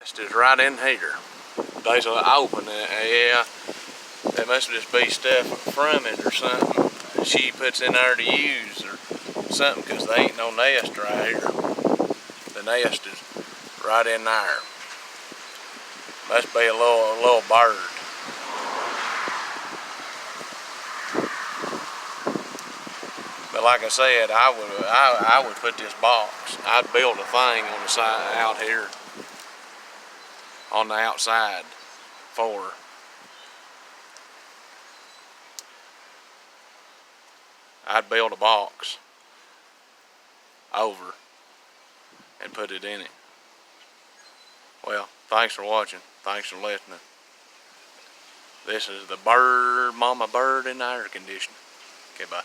It's just right in here. There's an open. Yeah, that must just be stuff from it or something she puts in there to use or something, because there ain't no nest right here. The nest is right in there. Must be a little bird. But like I said, I would put this box. I'd build a thing on the side out here, on the outside for her. I'd build a box over and put it in it. Well, thanks for watching. Thanks for listening. This is the bird, mama bird in the air conditioner. Okay, bye.